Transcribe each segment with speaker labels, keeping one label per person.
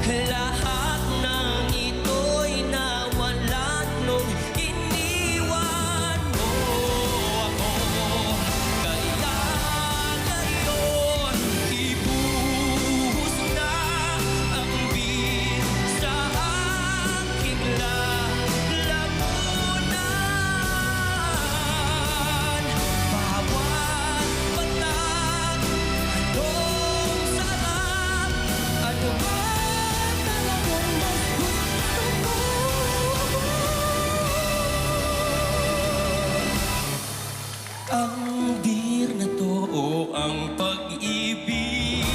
Speaker 1: Lahat ng ito'y nawala nung iniwan mo ako. Kaya ngayon, ibuhos na ang bilis sa aking lalamunan. Bawat patag, anong sarap, ano ba talagang mas gusto ko? Ang beer na to o ang pag-ibig?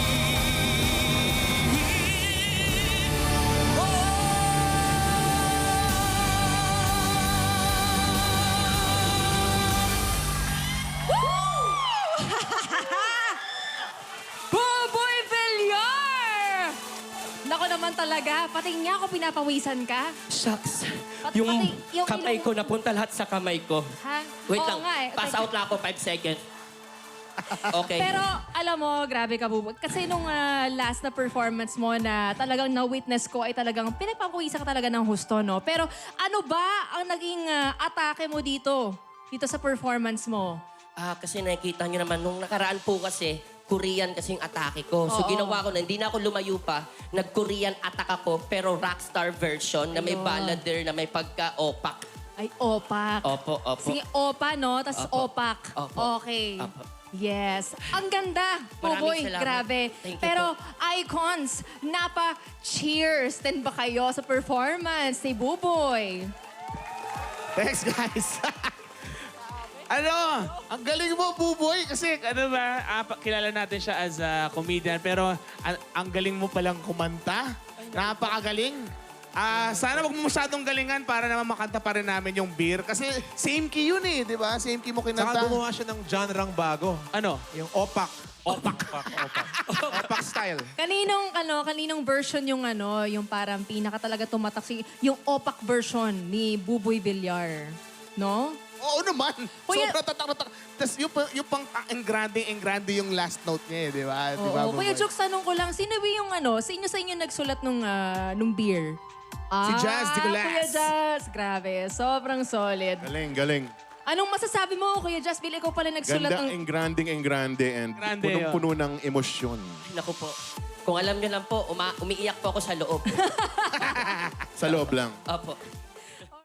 Speaker 2: Buboy Villar! Nako naman talaga, pati nga ako pinapawisan ka.
Speaker 1: Shucks.
Speaker 2: Pati-
Speaker 1: Yung
Speaker 2: pati yung
Speaker 1: kamay
Speaker 2: ilong-
Speaker 1: ko napunta lahat sa kamay ko.
Speaker 2: Ha?
Speaker 1: Wait
Speaker 2: Oo
Speaker 1: lang.
Speaker 2: nga eh.
Speaker 1: Pass out lang ako 5 seconds. Okay.
Speaker 2: Pero alam mo, grabe ka, Buboy. Kasi nung last na performance mo na talagang na-witness ko ay talagang pinagpapawisan ka talaga ng husto, no? Pero ano ba ang naging atake mo dito? Dito sa performance mo?
Speaker 1: Kasi nakikita nyo naman, nung nakaraan po kasi, Korean kasing atake ko. So
Speaker 2: Oo.
Speaker 1: ginawa ko na, hindi na ako lumayo pa, nag-Korean attack ako, pero rockstar version na may
Speaker 2: Ayun.
Speaker 1: ballader, na may pagka-opak.
Speaker 2: Ay, opak.
Speaker 1: Opo, opo.
Speaker 2: Sige, opa, no? Tapos
Speaker 1: Opo.
Speaker 2: opak.
Speaker 1: Opo.
Speaker 2: Okay.
Speaker 1: Opo.
Speaker 2: Yes. Ang ganda.
Speaker 1: Maraming
Speaker 2: Buboy,
Speaker 1: salamat.
Speaker 2: grabe.
Speaker 1: Thank you
Speaker 2: Pero, icons, cheers din ba kayo sa performance ni Buboy?
Speaker 3: Thanks, guys. Ano? Ang galing mo, Buboy. Kasi, ano ba, kilala natin siya as a comedian. Pero, ang galing mo palang kumanta. Napakagaling. Sana wag mo masyadong galingan para naman makanta pa rin namin yung beer. Kasi same key yun eh, di ba? Same key mo kinanta.
Speaker 4: Saka gumawa siya ng genre bago.
Speaker 3: Ano?
Speaker 4: Yung opak.
Speaker 3: Opak.
Speaker 4: Opak style.
Speaker 2: Kaninong version yung yung parang pinaka talaga tumatak yung opak version ni Buboy Villar? No?
Speaker 3: Oo naman.
Speaker 2: Kuya-
Speaker 3: Sobrang tatak-tatak. Tapos yung pang engrande yung last note niya eh, di ba? Di ba,
Speaker 2: Oo. Kuya
Speaker 3: Buboy?
Speaker 2: Jokes, tanong ko lang, sino ba yung sa inyo nagsulat nung beer?
Speaker 3: Si Jazz Nicolas.
Speaker 2: Kuya Jazz. Grabe. Sobrang solid.
Speaker 5: Galing.
Speaker 2: Anong masasabi mo, Kuya Jazz? Bill, ikaw pala nagsulat
Speaker 5: Ganda,
Speaker 2: ng...
Speaker 5: engrande, and
Speaker 3: Grande,
Speaker 5: punong-puno ng emosyon.
Speaker 1: Naku po. Kung alam nyo lang po, umiiyak po ako sa loob.
Speaker 5: Sa loob lang.
Speaker 1: Opo.